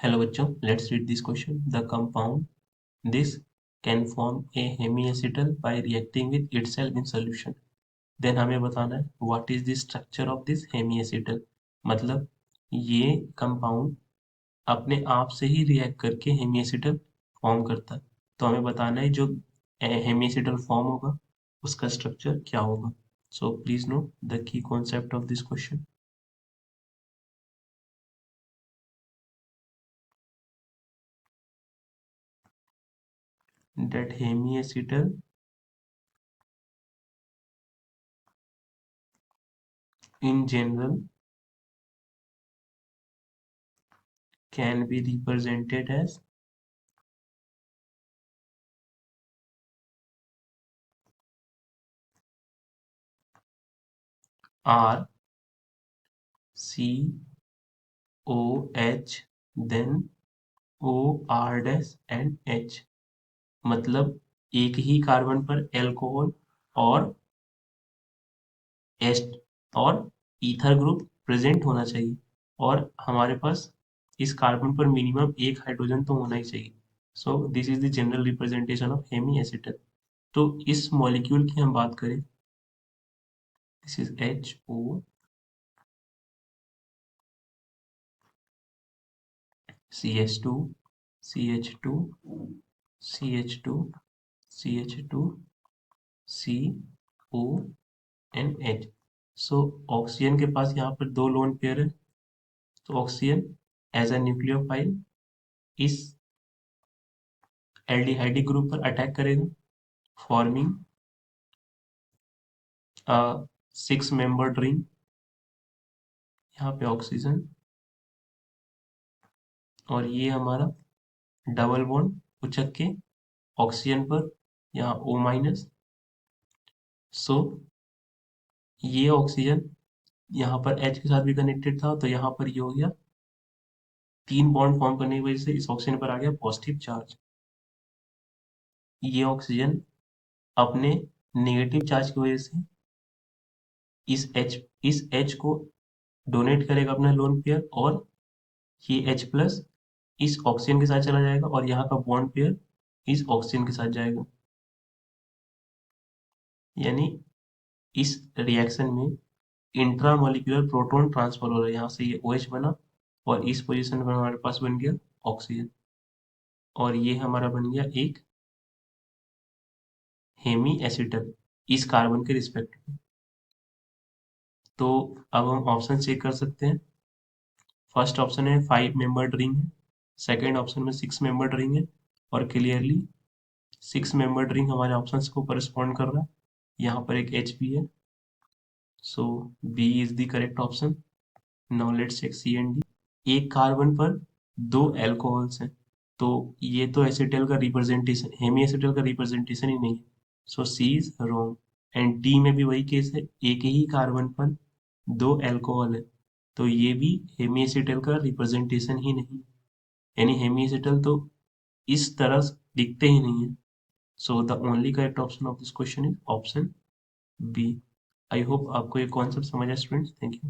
Hello बच्चों, let's read this question. The compound this can form a hemiacetal by reacting with itself in solution. Then हमें बताना है what is the structure of this hemiacetal. मतलब ये compound अपने आप से ही रिएक्ट करके हेमिएसिटल फॉर्म करता है. तो हमें बताना है जो हेमिएसिटल फॉर्म होगा उसका स्ट्रक्चर क्या होगा. So please know the key concept of this question. That hemiacetal in general can be represented as R C O H then O R dash and H. मतलब एक ही कार्बन पर एल्कोहल और एस्ट और ether group present होना चाहिए और हमारे पास इस कार्बन पर मिनिमम एक हाइड्रोजन तो होना ही चाहिए. So this is the general representation of hemiacetal. तो इस मॉलिक्यूल की हम बात करें, this is HO CH2 CH2 CH2 CH2 CO and H. So oxygen के पास यहाँ पर दो लोन पेयर है. तो ऑक्सीजन एज अ न्यूक्लियोफाइल इस एल्डिहाइडिक ग्रुप पर अटैक करेगा फॉर्मिंग अ 6 मेंबर्ड रिंग. यहाँ पे ऑक्सीजन और ये हमारा डबल बॉन्ड उचक के ऑक्सीजन पर यहाँ O-. सो ये ऑक्सीजन यहाँ पर H के साथ भी कनेक्टेड था तो यहाँ पर ये हो गया 3 बॉन्ड फॉर्म करने की वजह से इस ऑक्सीजन पर आ गया पॉजिटिव चार्ज. ये ऑक्सीजन अपने नेगेटिव चार्ज की वजह से इस H को डोनेट करेगा अपना लोन पेयर और ये H+ इस ऑक्सीजन के साथ चला जाएगा और यहाँ का बॉन्ड पेयर इस ऑक्सीजन के साथ जाएगा. यानी इस रिएक्शन में इंट्रामोलिकुलर प्रोटॉन ट्रांसफर हो रहा है. यहाँ से ये OH बना और इस पोजीशन पर हमारे पास बन गया ऑक्सीजन और ये हमारा बन गया एक हेमी एसिटल इस कार्बन के रिस्पेक्ट में. तो अब हम ऑप्शन चेक कर सकते हैं. फर्स्ट ऑप्शन है 5 मेंबर्ड रिंग है, सेकेंड ऑप्शन में 6 मेंबर्ड रिंग है और क्लियरली 6 मेंबर्ड रिंग हमारे ऑप्शंस को करस्पॉन्ड कर रहा है. यहाँ पर एक H भी है. So B is the correct option. Now let's check C and D. एक कार्बन पर दो एल्कोहल्स हैं तो ये तो एसिटल का रिप्रेजेंटेशन हेमी एसिटल का रिप्रेजेंटेशन ही नहीं है. So C is wrong and D में भी वही केस है. एक ही कार्बन पर दो एल्कोहल है तो ये भी हेमी एसिटल का रिप्रेजेंटेशन ही नहीं. यानी हेमी एसिटल तो इस तरह दिखते ही नहीं है. So the only correct option of this question is option B. I hope आपको ये कॉन्सेप्ट समझ आया स्टूडेंट्स. Thank you.